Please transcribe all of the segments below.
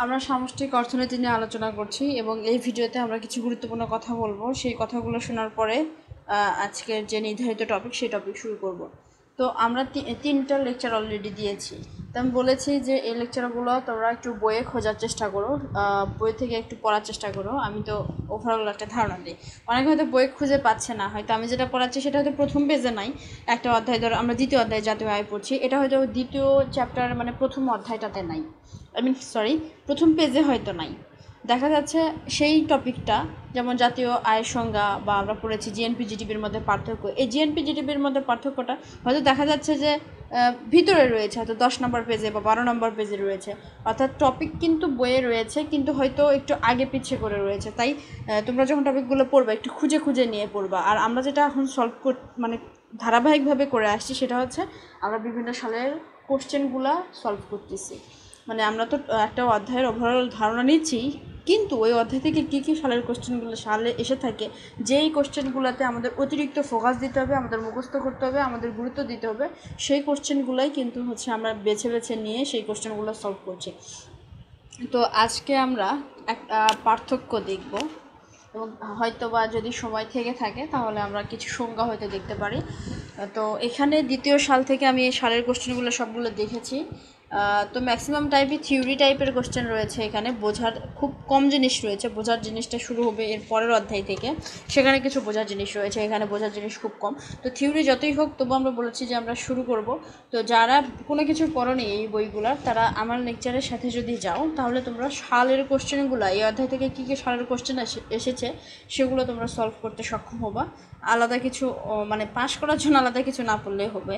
আমরা সামষ্টিক অর্থনীতি নিয়ে আলোচনা করছি এবং এই ভিডিওতে আমরা কিছু গুরুত্বপূর্ণ কথা বলবো। সেই কথাগুলো শোনার পরে আজকের যে নির্ধারিত টপিক সেই টপিক শুরু করব। তো আমরা তিনটা লেকচার অলরেডি দিয়েছি। তো আমি বলেছি যে এই লেকচারগুলো তোমরা একটু বইয়ে খোঁজার চেষ্টা করো, বই থেকে একটু পড়ার চেষ্টা করো। আমি তো ওভারঅল একটা ধারণা দিই। অনেকে হয়তো বই খুঁজে পাচ্ছে না, হয়তো আমি যেটা পড়াচ্ছি সেটা হয়তো প্রথম পেজে নাই। একটা অধ্যায় ধরো আমরা দ্বিতীয় অধ্যায় জাতীয় আয় পড়ছি, এটা হয়তো দ্বিতীয় চ্যাপ্টার মানে প্রথম অধ্যায়টাতে নাই, প্রথম পেজে হয়তো নাই। দেখা যাচ্ছে সেই টপিকটা, যেমন জাতীয় আয়ের সংজ্ঞা বা আমরা পড়েছি জিএনপি জিডিপির মধ্যে পার্থক্য, এই জিএনপি জিডিপির মধ্যে পার্থক্যটা হয়তো দেখা যাচ্ছে যে ভিতরে রয়েছে, হয়তো 10 নম্বর পেজে বা 12 নম্বর পেজে রয়েছে। অর্থাৎ টপিক কিন্তু বইয়ে রয়েছে, কিন্তু হয়তো একটু আগে পিছিয়ে করে রয়েছে। তাই তোমরা যখন টপিকগুলো পড়বে একটু খুঁজে খুঁজে নিয়ে পড়বা। আর আমরা যেটা এখন মানে ধারাবাহিকভাবে করে আসছি সেটা হচ্ছে আমরা বিভিন্ন সালের কোশ্চেনগুলো সলভ করতেছি। মানে আমরা তো একটা অধ্যায়ের ওভারঅল ধারণা নিচ্ছি, কিন্তু ওই অধ্যায় থেকে কী কী সালের কোশ্চেনগুলো সালে এসে থাকে, যেই কোশ্চেনগুলোতে আমাদের অতিরিক্ত ফোকাস দিতে হবে, আমাদের মুখস্থ করতে হবে, আমাদের গুরুত্ব দিতে হবে, সেই কোশ্চেনগুলোই কিন্তু হচ্ছে আমরা বেছে বেছে নিয়ে সেই কোশ্চেনগুলো সলভ করছি। তো আজকে আমরা একটা পার্থক্য দেখব এবং হয়তো বা যদি সময় থেকে থাকে তাহলে আমরা কিছু সংজ্ঞা হয়তো দেখতে পারি। তো এখানে দ্বিতীয় সাল থেকে আমি এই সালের কোশ্চেনগুলো সবগুলো দেখেছি। তো ম্যাক্সিমাম টাইপই থিওরি টাইপের কোশ্চেন রয়েছে, এখানে বোঝার খুব কম জিনিস রয়েছে। বোঝার জিনিসটা শুরু হবে এর পরের অধ্যায় থেকে, সেখানে কিছু বোঝার জিনিস রয়েছে, এখানে বোঝার জিনিস খুব কম। তো থিওরি যতই হোক তবু আমরা বলেছি যে আমরা শুরু করব। তো যারা কোনো কিছু পড়োনি এই বইগুলোর, তারা আমার লেকচারের সাথে যদি যাও তাহলে তোমরা সালের কোশ্চেনগুলো, এই অধ্যায় থেকে কী কী সালের কোশ্চেন এসেছে সেগুলো তোমরা সলভ করতে সক্ষম হবা। আলাদা কিছু মানে পাশ করার জন্য আলাদা কিছু না পড়লেই হবে।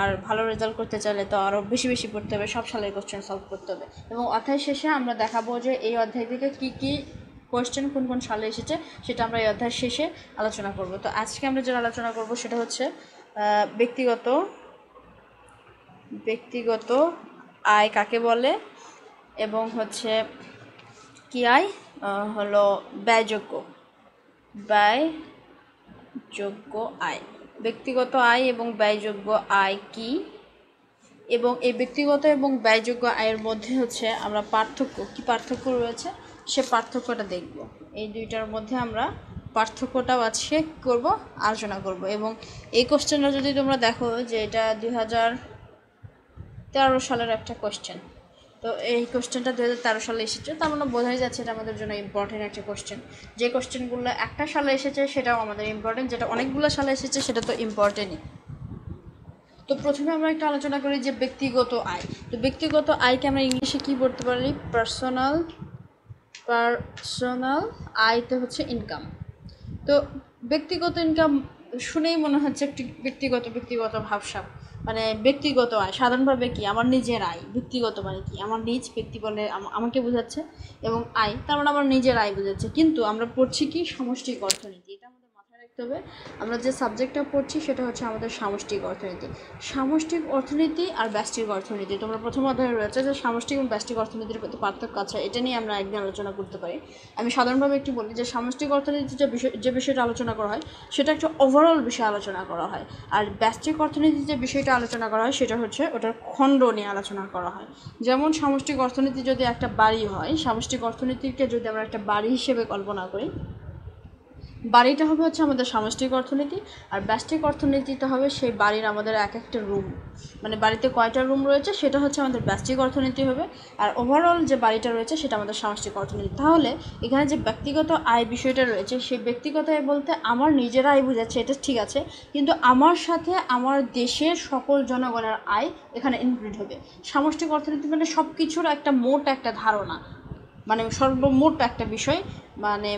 আর ভালো রেজাল্ট করতে চাইলে তো আরও বেশি বেশি পড়তে হবে, সব সালের কোশ্চেন সলভ করতে হবে। এবং অধ্যায় শেষে আমরা দেখাবো যে এই অধ্যায় থেকে কী কী কোশ্চেন কোন কোন সালে এসেছে, সেটা আমরা এই অধ্যায় শেষে আলোচনা করব। তো আজকে আমরা যেটা আলোচনা করব সেটা হচ্ছে ব্যক্তিগত আয় কাকে বলে, এবং হচ্ছে কি আয়, হলো ব্যয়যোগ্য আয়। ব্যক্তিগত আয় এবং ব্যয়যোগ্য আয় কি, এবং এই ব্যক্তিগত এবং ব্যয়যোগ্য আয়ের মধ্যে হচ্ছে আমরা পার্থক্য রয়েছে সে পার্থক্যটা দেখব। এই দুইটার মধ্যে আমরা পার্থক্যটাও আজকে আলোচনা করব। এবং এই কোশ্চেনটা যদি তোমরা দেখো যে এটা 2013 সালের একটা কোশ্চেন। তো এই কোশ্চেনটা 2013 সালে এসেছে, তার মানে বোঝাই যাচ্ছে এটা আমাদের জন্য ইম্পর্টেন্ট একটা কোশ্চেন। যে কোশ্চেনগুলো একটা সালে এসেছে সেটাও আমাদের ইম্পর্টেন্ট, যেটা অনেকগুলো সালে এসেছে সেটা তো ইম্পর্টেন্টই। তো প্রথমে আমরা একটা আলোচনা করি যে ব্যক্তিগত আয়। তো ব্যক্তিগত আয়কে আমরা ইংলিশে কী বলতে পারি? পার্সোনাল আয়তে হচ্ছে ইনকাম। তো ব্যক্তিগত ইনকাম শুনেই মনে হচ্ছে একটি ব্যক্তিগত ভাবসাব, মানে ব্যক্তিগত আয় সাধারণভাবে কি আমার নিজের আয়। ব্যক্তিগত মানে কি? আমার নিজ ব্যক্তি বলে আমাকে বোঝাচ্ছে, এবং আয় তার মানে আমার নিজের আয় বোঝাচ্ছে। কিন্তু আমরা পড়ছি কি? সামষ্টিক অর্থনীতি। এটা আমাদের মাথায় রাখতে হবে। আমরা যে সাবজেক্টটা পড়ছি সেটা হচ্ছে আমাদের সামষ্টিক অর্থনীতি আর ব্যষ্টিক অর্থনীতি। তোমরা প্রথম অধ্যায়ে রয়েছে যে সামষ্টিক এবং ব্যষ্টিক অর্থনীতির প্রতি পার্থক্য আছে, এটা নিয়ে আমরা একদিন আলোচনা করতে পারি। আমি সাধারণভাবে একটু বলি যে সামষ্টিক অর্থনীতির যে বিষয়টা আলোচনা করা হয় সেটা একটা ওভারঅল বিষয় আলোচনা করা হয়, আর ব্যষ্টিক অর্থনীতির যে বিষয়টা আলোচনা করা হয় সেটা হচ্ছে ওটার খণ্ড নিয়ে আলোচনা করা হয়। যেমন সামষ্টিক অর্থনীতি যদি একটা বাড়ি হয়, সামষ্টিক অর্থনীতিকে যদি আমরা একটা বাড়ি হিসেবে কল্পনা করি, বাড়িটা হবে হচ্ছে আমাদের সামষ্টিক অর্থনীতি, আর ব্যষ্টিক অর্থনীতিটা হবে সেই বাড়ির আমাদের এক একটা রুম, মানে বাড়িতে কয়টা রুম রয়েছে সেটা হচ্ছে আমাদের ব্যষ্টিক অর্থনীতি হবে, আর ওভারঅল যে বাড়িটা রয়েছে সেটা আমাদের সামষ্টিক অর্থনীতি। তাহলে এখানে যে ব্যক্তিগত আয় বিষয়টা রয়েছে, সেই ব্যক্তিগত আয় বলতে আমার নিজের আয় বোঝাচ্ছে, এটা ঠিক আছে, কিন্তু আমার সাথে আমার দেশের সকল জনগণের আয় এখানে ইনক্লুড হবে। সামষ্টিক অর্থনীতি মানে সব কিছুর একটা মোট একটা ধারণা, মানে সর্বমোট একটা বিষয়। মানে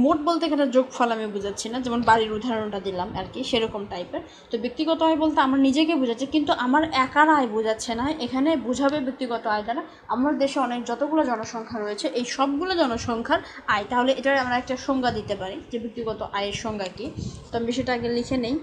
মোট বলতে এখানে যোগফল আমি বোঝাচ্ছি না, যেমন বাড়ির উদাহরণটা দিলাম আর কি, সেরকম টাইপের। তো ব্যক্তিগত আয় বলতে আমার নিজেকে বোঝাচ্ছে, কিন্তু আমার একার আয় বোঝাচ্ছে না। এখানে বোঝাবে ব্যক্তিগত আয় দ্বারা আমার দেশে যতগুলো জনসংখ্যা রয়েছে এই সবগুলো জনসংখ্যার আয়। তাহলে এটার আমরা একটা সংজ্ঞা দিতে পারি যে ব্যক্তিগত আয়ের সংজ্ঞা কী। তো আমি সেটা আগে লিখে নেই।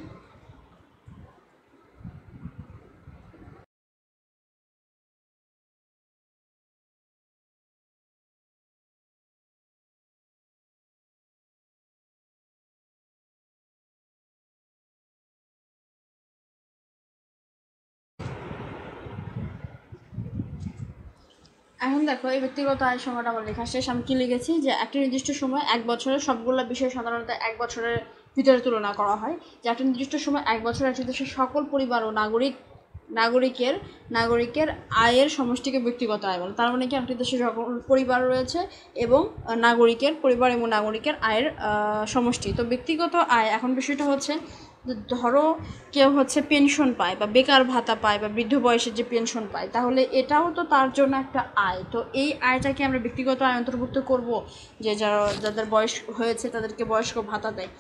এখন দেখো এই ব্যক্তিগত আয় সংজ্ঞাটা আমার লেখা শেষ। আমি কি লিখেছি যে একটা নির্দিষ্ট সময় 1 বছরের সবগুলো বিষয় সাধারণত 1 বছরের ভিতরে তুলনা করা হয়, যে একটা নির্দিষ্ট সময় 1 বছর একটি দেশের সকল পরিবার ও নাগরিকের আয়ের সমষ্টিকে ব্যক্তিগত আয় বলে। তার মানে কি একটি দেশের সকল পরিবার রয়েছে এবং পরিবার এবং নাগরিকের আয়ের সমষ্টি। তো ব্যক্তিগত আয় এখন বিষয়টা হচ্ছে, ধরো কেউ হচ্ছে পেনশন পায় বা বেকার ভাতা পায় বা বৃদ্ধ বয়সে যে পেনশন পায়, তাহলে এটাও তো তার জন্য একটা আয়। তো এই আয়টাকে আমরা ব্যক্তিগত আয় অন্তর্ভুক্ত করব, যে যাদের বয়স হয়েছে তাদেরকে বয়স্ক ভাতা দেয়?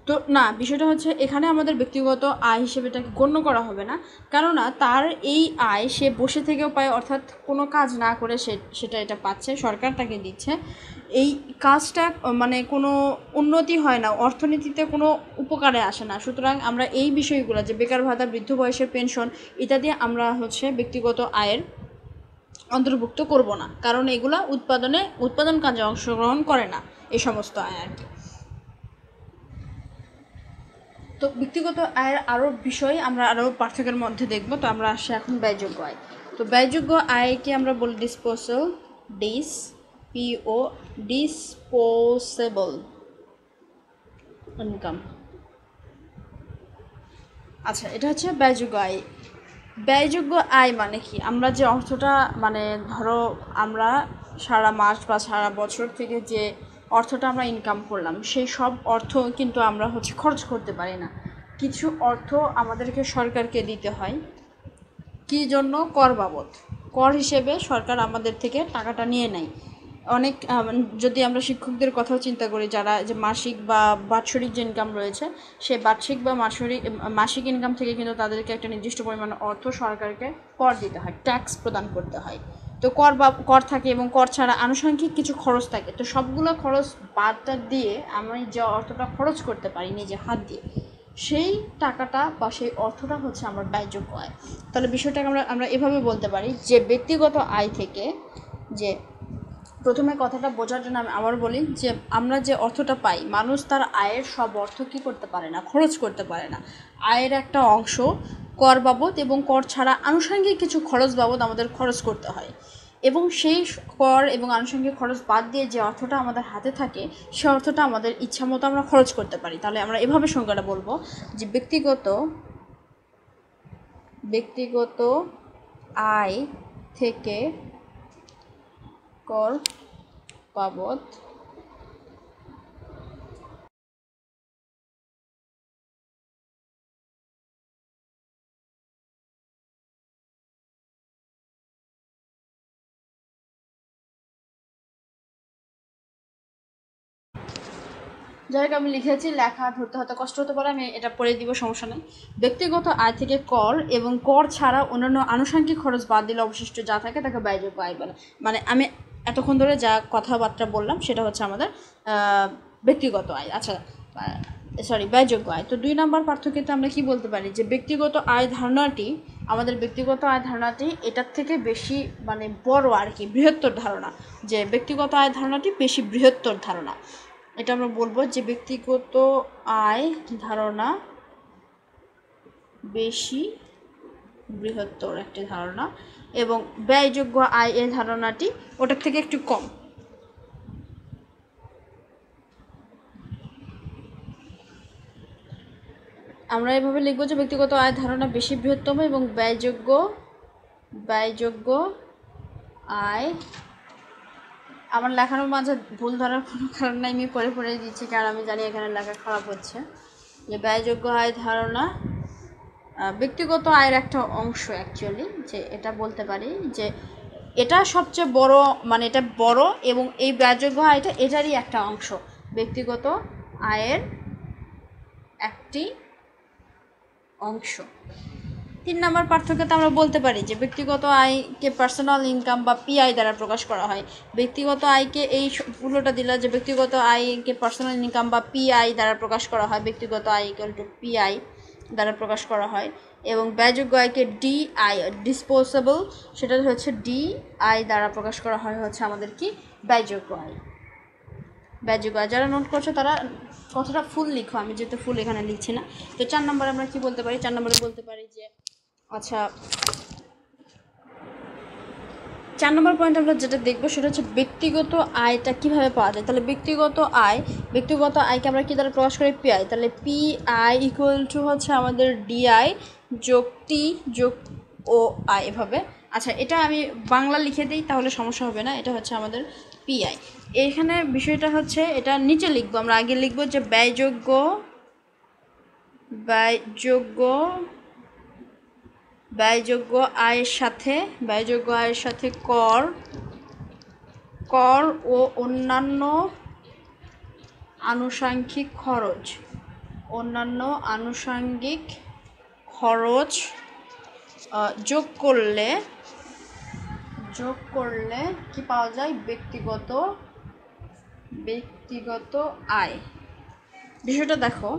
তো না, বিষয়টা হচ্ছে এখানে আমাদের ব্যক্তিগত আয় হিসেবে এটাকে গণ্য করা হবে না, কেননা তার এই আয় সে বসে থেকেও পায়, অর্থাৎ কোনো কাজ না করে এটা পাচ্ছে, সরকার তাকে দিচ্ছে। এই কাজটা মানে কোনো উন্নতি হয় না, অর্থনীতিতে কোনো উপকারে আসে না। সুতরাং আমরা এই বিষয়গুলো, যে বেকার ভাতা, বৃদ্ধ বয়সের পেনশন ইত্যাদি, আমরা হচ্ছে ব্যক্তিগত আয়ের অন্তর্ভুক্ত করব না, কারণ এগুলা উৎপাদন কাজে অংশগ্রহণ করে না, এই সমস্ত আয় আর কি। তো ব্যক্তিগত আয়ের আরও বিষয় আমরা আরও পার্থক্যের মধ্যে দেখব। তো আমরা আসি এখন ব্যয়যোগ্য আয়। তো ব্যয়যোগ্য আয়কে আমরা বলি ডিসপোজেবল ইনকাম। আচ্ছা, এটা হচ্ছে ব্যয়যোগ্য আয়। ব্যয়যোগ্য আয় মানে কি? আমরা যে অর্থটা, মানে ধরো আমরা সারা মাস বা সারা বছর থেকে যে অর্থটা আমরা ইনকাম করলাম, সেই সব অর্থ কিন্তু আমরা হচ্ছে খরচ করতে পারি না। কিছু অর্থ আমাদেরকে সরকারকে দিতে হয়। কী জন্য? কর বাবদ। কর হিসেবে সরকার আমাদের থেকে টাকাটা নিয়ে নেয়। অনেক যদি আমরা শিক্ষকদের কথাও চিন্তা করি, যারা যে মাসিক বা বাৎসরিক যে ইনকাম রয়েছে, সে বার্ষিক বা মাসিক ইনকাম থেকে কিন্তু তাদেরকে একটা নির্দিষ্ট পরিমাণ অর্থ সরকারকে কর দিতে হয়, ট্যাক্স প্রদান করতে হয়। তো কর থাকে এবং কর ছাড়া আনুষঙ্গিক কিছু খরচ থাকে। তো সবগুলো খরচ বাদটা দিয়ে আমি যে অর্থটা খরচ করতে পারি নিজে হাত দিয়ে, সেই টাকাটা বা সেই অর্থটা হচ্ছে আমার ব্যয়যোগ্য আয়। তাহলে বিষয়টাকে আমরা এভাবে বলতে পারি যে ব্যক্তিগত আয় থেকে, যে প্রথমে কথাটা বোঝার জন্য আমি আবার বলি, যে আমরা যে অর্থটা পাই, মানুষ তার আয়ের সব অর্থ কী করতে পারে না, খরচ করতে পারে না। আয়ের একটা অংশ কর বাবদ এবং কর ছাড়া আনুষঙ্গিক কিছু খরচ বাবদ আমাদের খরচ করতে হয়, এবং সেই কর এবং আনুষঙ্গিক খরচ বাদ দিয়ে যে অর্থটা আমাদের হাতে থাকে, সে অর্থটা আমাদের ইচ্ছা মতো আমরা খরচ করতে পারি। তাহলে আমরা এভাবে সংজ্ঞাটা বলবো যে ব্যক্তিগত আয় থেকে কর বাবদ যাই হোক, আমি লিখেছি, লেখা ধরতে হয়তো কষ্ট হতে পারে, আমি এটা পড়ে দিব, সমস্যা নেই। ব্যক্তিগত আয় থেকে কর এবং কর ছাড়া অন্যান্য আনুষঙ্গিক খরচ বাদ দিলে অবশিষ্ট যা থাকে তাকে ব্যয়যোগ্য আয় বলে। মানে আমি এতক্ষণ ধরে যা কথাবার্তা বললাম সেটা হচ্ছে আমাদের ব্যক্তিগত আয়। আচ্ছা, ব্যয়যোগ্য আয়। তো 2 নম্বর পার্থক্যতে আমরা কি বলতে পারি, যে ব্যক্তিগত আয় ধারণাটি, আমাদের ব্যক্তিগত আয় ধারণাটি এটার থেকে বেশি মানে বড় আর কি, বৃহত্তর ধারণা। যে ব্যক্তিগত আয় ধারণাটি বেশি বৃহত্তর ধারণা, এটা আমরা বলবো যে ব্যক্তিগত আয় ধারণা বেশি বৃহত্তর একটি ধারণা, এবং ব্যয়যোগ্য আয় এই ধারণাটি ওটার থেকে একটু কম। আমরা এভাবে লিখবো যে ব্যক্তিগত আয় ধারণা বেশি বৃহত্তম এবং ব্যয়যোগ্য আয়, আমার লেখানোর মাঝে ভুল ধরার কোনো কারণ নাই, আমি পড়ে দিচ্ছি, কারণ আমি জানি এখানে লেখা খারাপ হচ্ছে। যে ব্যয়যোগ্য আয় ধারণা ব্যক্তিগত আয়ের একটা অংশ, অ্যাকচুয়ালি যে এটা বলতে পারি যে এটা সবচেয়ে বড়, মানে এটা বড়, এবং এই ব্যয়যোগ্য আয়টা এটারই একটা অংশ, ব্যক্তিগত আয়ের একটি অংশ। 3 নম্বর পার্থক্যতে আমরা বলতে পারি যে ব্যক্তিগত আয়কে পার্সোনাল ইনকাম বা পিআই দ্বারা প্রকাশ করা হয়। ব্যক্তিগত আয়কে এই উল্টোটা দিলা, যে ব্যক্তিগত আয়কে পার্সোনাল ইনকাম বা পিআই দ্বারা প্রকাশ করা হয়, ব্যক্তিগত আয় ইকুয়াল টু পিআই দ্বারা প্রকাশ করা হয়। এবং ব্যয়যোগ্য আয়কে ডিসপোজেবল, সেটা হচ্ছে ডিআই দ্বারা প্রকাশ করা হয় হচ্ছে আমাদের কি, ব্যয়যোগ্য আয়। যারা নোট করছো তারা কথাটা ফুল লিখো, আমি যেহেতু ফুল এখানে লিখছি না। তো 4 নম্বরে আমরা কি বলতে পারি? 4 নম্বরে বলতে পারি যে আচ্ছা, 4 নম্বর পয়েন্ট আমরা যেটা দেখবো সেটা হচ্ছে ব্যক্তিগত আয়টা কিভাবে পাওয়া যায়। তাহলে ব্যক্তিগত আয়কে আমরা কি দ্বারা প্রকাশ করি? পিআই। তাহলে পিআই ইকুয়াল টু হচ্ছে আমাদের ডিআই যোগ টি যোগ ও আই, এভাবে। আচ্ছা, এটা আমি বাংলা লিখে দিই তাহলে সমস্যা হবে না। এটা হচ্ছে আমাদের পিআই। এখানে বিষয়টা হচ্ছে এটা নিচে লিখবো, আমরা আগে লিখবো যে ব্যয়যোগ্য আয়ের সাথে কর ও অন্যান্য আনুষঙ্গিক খরচ যোগ করলে কি পাওয়া যায়? ব্যক্তিগত আয়। বিষয়টা দেখো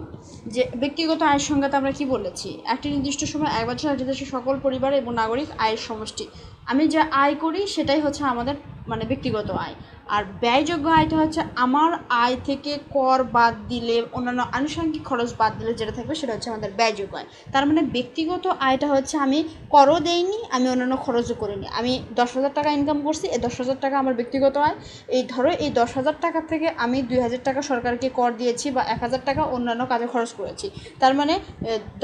যে ব্যক্তিগত আয়ের সংজ্ঞাতে আমরা কি বলেছি? একটি নির্দিষ্ট সময় এক বছর একটি দেশের সকল পরিবার এবং নাগরিক আয়ের সমষ্টি। আমি যা আয় করি সেটাই হচ্ছে আমাদের মানে ব্যক্তিগত আয়। আর ব্যয়যোগ্য আয়টা হচ্ছে আমার আয় থেকে কর বাদ দিলে, অন্যান্য আনুষঙ্গিক খরচ বাদ দিলে যেটা থাকবে সেটা হচ্ছে আমাদের ব্যয়যোগ্য আয়। তার মানে ব্যক্তিগত আয়টা হচ্ছে আমি করও দেইনি, আমি অন্যান্য খরচও করিনি। আমি 10,000 টাকা ইনকাম করছি, এই 10,000 টাকা আমার ব্যক্তিগত আয়। এই ধরো এই 10,000 টাকা থেকে আমি 2,000 টাকা সরকারকে কর দিয়েছি বা 1,000 টাকা অন্যান্য কাজে খরচ করেছি। তার মানে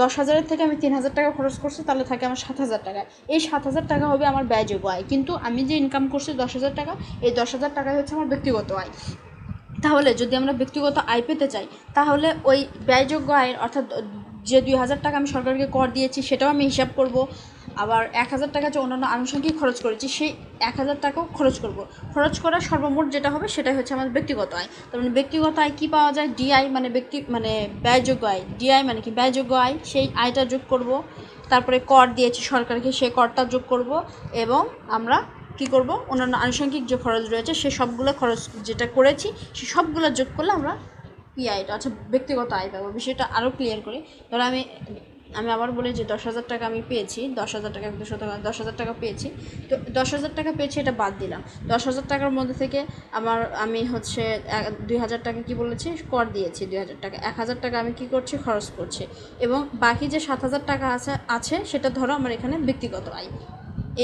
10,000-এর থেকে আমি 3,000 টাকা খরচ করছি, তাহলে থাকে আমার 7,000 টাকা। এই 7,000 টাকা হবে আমার ব্যয়যোগ্য আয়। কিন্তু আমি যে ইনকাম করছি 10,000 টাকা, এই 10,000 টাকাই হচ্ছে আমার ব্যক্তিগত আয়। তাহলে যদি আমরা ব্যক্তিগত আয় পেতে চাই তাহলে ওই ব্যয়যোগ্য আয়ের অর্থাৎ যে 2,000 টাকা আমি সরকারকে কর দিয়েছি সেটাও আমি হিসাব করব। আবার 1,000 টাকা যে অন্যান্য আনুষঙ্গিক খরচ করেছি সেই 1,000 টাকাও খরচ করব। খরচ করার সর্বমোট যেটা হবে সেটাই হচ্ছে আমাদের ব্যক্তিগত আয়। তার মানে ব্যক্তিগত আয় কী পাওয়া যায়? ডিআই মানে ব্যয়যোগ্য আয়। ডিআই মানে কি? ব্যয়যোগ্য আয়। সেই আয়টা যোগ করব, তারপরে কর দিয়েছি সরকারকে সেই করটা যোগ করব, এবং আমরা কী করব? অন্যান্য আনুষঙ্গিক যে খরচ রয়েছে সে সবগুলো খরচ যেটা করেছি সে সবগুলো যোগ করলে আমরা পিআইটা আচ্ছা ব্যক্তিগত আয় পাবো। বিষয়টা আরও ক্লিয়ার করি। ধরো আমি আবার বলি যে 10,000 টাকা আমি পেয়েছি, 10,000 টাকা 10,000 টাকা পেয়েছি। তো 10,000 টাকা পেয়েছি, এটা বাদ দিলাম। 10,000 টাকার মধ্যে থেকে আমি হচ্ছে 2,000 টাকা কী বলেছি? কর দিয়েছি 2,000 টাকা। 1,000 টাকা আমি কী করছি? খরচ করছি। এবং বাকি যে 7,000 টাকা আছে সেটা ধরো আমার এখানে ব্যক্তিগত আয়।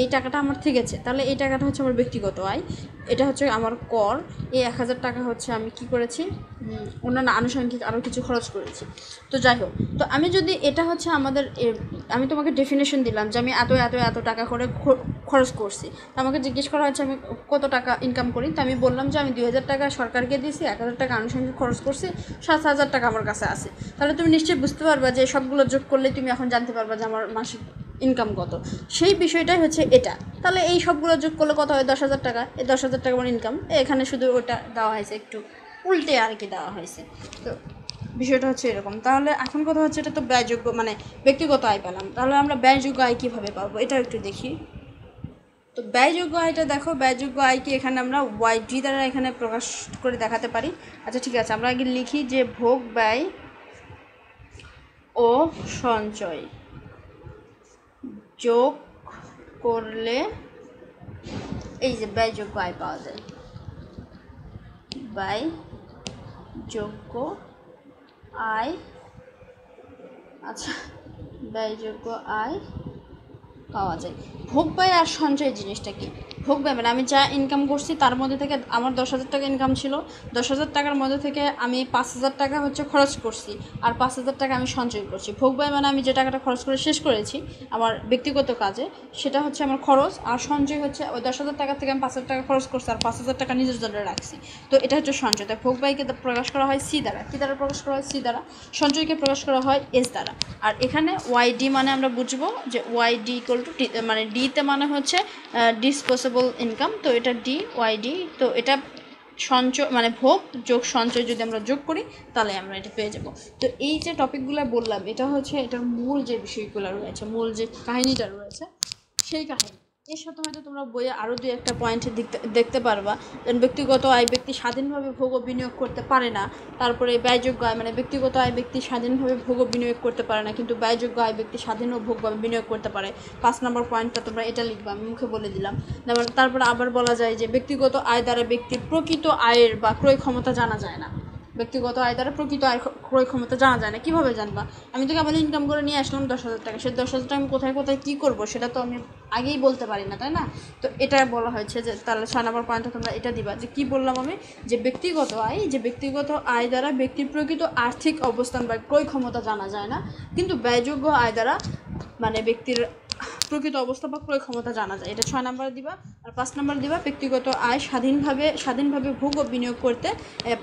এই টাকাটা আমার থেকেছে, তাহলে এই টাকাটা হচ্ছে আমার ব্যক্তিগত আয়। এটা হচ্ছে আমার কর। এই 1,000 টাকা হচ্ছে আমি কি করেছি? অন্যান্য আনুষঙ্গিক আরও কিছু খরচ করেছি। তো যাই হোক, তো আমি যদি এটা হচ্ছে আমাদের আমি তোমাকে ডেফিনেশন দিলাম যে আমি এত টাকা করে খরচ করছি। আমাকে জিজ্ঞেস করা হচ্ছে আমি কত টাকা ইনকাম করি। তো আমি বললাম যে আমি 2,000 টাকা সরকারকে দিয়েছি, 1,000 টাকা আনুষঙ্গিক খরচ করছি, 7,000 টাকা আমার কাছে আছে। তাহলে তুমি নিশ্চয়ই বুঝতে পারবা যে সবগুলো যোগ করলে তুমি এখন জানতে পারবা যে আমার মাসিক ইনকাম কত। সেই বিষয়টাই হচ্ছে এটা। তাহলে এই সবগুলো যোগ করলে কত হয়? 10,000 টাকা। এই 10,000 টাকা আমার ইনকাম। এখানে শুধু ওটা দেওয়া হয়েছে, একটু উল্টে আর কি দেওয়া হয়েছে। তো বিষয়টা হচ্ছে এরকম। তাহলে এখন কথা হচ্ছে এটা তো ব্যয়যোগ্য মানে ব্যক্তিগত আয় পেলাম, তাহলে আমরা ব্যয়যোগ্য আয় কীভাবে পাবো এটা একটু দেখি। তো ব্যয়যোগ্য আয়টা দেখো, ব্যয়যোগ্য আয়কে এখানে আমরা ওয়াইডি দ্বারা এখানে প্রকাশ করে দেখাতে পারি। আচ্ছা ঠিক আছে, আমরা আগে লিখি যে ভোগ ব্যয় ও সঞ্চয় যোগ করলে এই যে ব্যয়যোগ্য আয় পাওয়া যায়। ব্যয়যোগ্য আয়, আচ্ছা ব্যয়যোগ্য আয় পাওয়া যায়। ভোগ ব্যয় আর সঞ্চয় জিনিসটা কি? ভোগ ব্যয় মানে আমি যা ইনকাম করছি তার মধ্যে থেকে আমার 10,000 টাকা ইনকাম ছিল, 10,000 টাকার মধ্যে থেকে আমি 5,000 টাকা হচ্ছে খরচ করছি, আর 5,000 টাকা আমি সঞ্চয় করছি। ভোগ ব্যয় মানে আমি যে টাকাটা খরচ করে শেষ করেছি আমার ব্যক্তিগত কাজে, সেটা হচ্ছে আমার খরচ। আর সঞ্চয় হচ্ছে ওই 10,000 টাকা থেকে আমি 5,000 টাকা খরচ করছি আর 5,000 টাকা নিজের জন্য রাখছি। তো এটা হচ্ছে সঞ্চয়। তাই ভোগ ব্যয়কে প্রকাশ করা হয় সি দ্বারা। কী দ্বারা প্রকাশ করা হয়? সি দ্বারা। সঞ্চয়কে প্রকাশ করা হয় এস দ্বারা। আর এখানে ওয়াইডি মানে আমরা বুঝবো যে ওয়াইডি ইকুয়াল টু মানে ডিতে মানে হচ্ছে ডিসপোজেবল ইনকাম। তো এটা ডি ওয়াইডি। তো এটা সঞ্চয় মানে ভোগ যোগ সঞ্চয় যদি আমরা যোগ করি তাহলে আমরা এটা পেয়ে যাব। তো এই যে টপিকগুলো বললাম এটা হচ্ছে এটার মূল যে বিষয়গুলো রয়েছে, মূল যে কাহিনীটা রয়েছে সেই কাহিনী। এর সাথে হয়তো তোমরা বইয়ে আরও 2-1টা পয়েন্ট দেখতে পারবা। ব্যক্তিগত আয় ব্যক্তি স্বাধীনভাবে ভোগ ও বিনিয়োগ করতে পারে না। তারপরে ব্যয়যোগ্য আয় মানে ব্যক্তিগত আয় ব্যক্তি স্বাধীনভাবে ভোগ ও বিনিয়োগ করতে পারে না, কিন্তু ব্যয়যোগ্য আয় ব্যক্তি স্বাধীন ও ভোগ বা বিনিয়োগ করতে পারে। 5 নম্বর পয়েন্টটা তোমরা এটা লিখবা, আমি মুখে বলে দিলাম। তারপরে আবার বলা যায় যে ব্যক্তিগত আয় দ্বারা ব্যক্তির প্রকৃত আয়ের বা ক্রয় ক্ষমতা জানা যায় না। ব্যক্তিগত আয় দ্বারা প্রকৃত আয় ক্রয় ক্ষমতা জানা যায় না। কীভাবে জানবা? আমি তো কেবল ইনকাম করে নিয়ে আসলাম 10,000 টাকা, সেই 10,000 টাকা আমি কোথায় কোথায় কী করবো সেটা তো আমি আগেই বলতে পারি না, তাই না? তো এটা বলা হয়েছে যে তাহলে 6 নম্বর পয়েন্টে তোমরা এটা দিবা যে কী বললাম আমি, যে ব্যক্তিগত আয় দ্বারা ব্যক্তির প্রকৃত আর্থিক অবস্থান বা ক্রয় ক্ষমতা জানা যায় না, কিন্তু ব্যয়যোগ্য আয় দ্বারা মানে ব্যক্তির প্রকৃত অবস্থা বা ক্রয় ক্ষমতা জানা যায়। এটা 6 নাম্বার দিবা। আর 5 নাম্বার দিবা ব্যক্তিগত আয় স্বাধীনভাবে ভোগ ও বিনিয়োগ করতে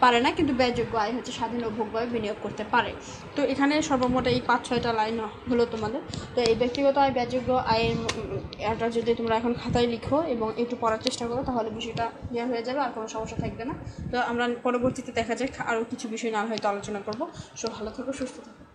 পারে না, কিন্তু ব্যয়যোগ্য আয় হচ্ছে স্বাধীন ও ভোগভাবে বিনিয়োগ করতে পারে। তো এখানে সর্বমোট এই 5-6টা লাইন হলো তোমাদের। তো এই ব্যক্তিগত আয় ব্যয়যোগ্য আয়ের এটা যদি তোমরা এখন খাতায় লিখো এবং একটু পড়ার চেষ্টা করো তাহলে বিষয়টা ক্লিয়ার হয়ে যাবে, আর কোনো সমস্যা থাকবে না। তো আমরা পরবর্তীতে দেখা যায় আরও কিছু বিষয় না হয়তো আলোচনা করবো। সব ভালো থাকো, সুস্থ থাকো।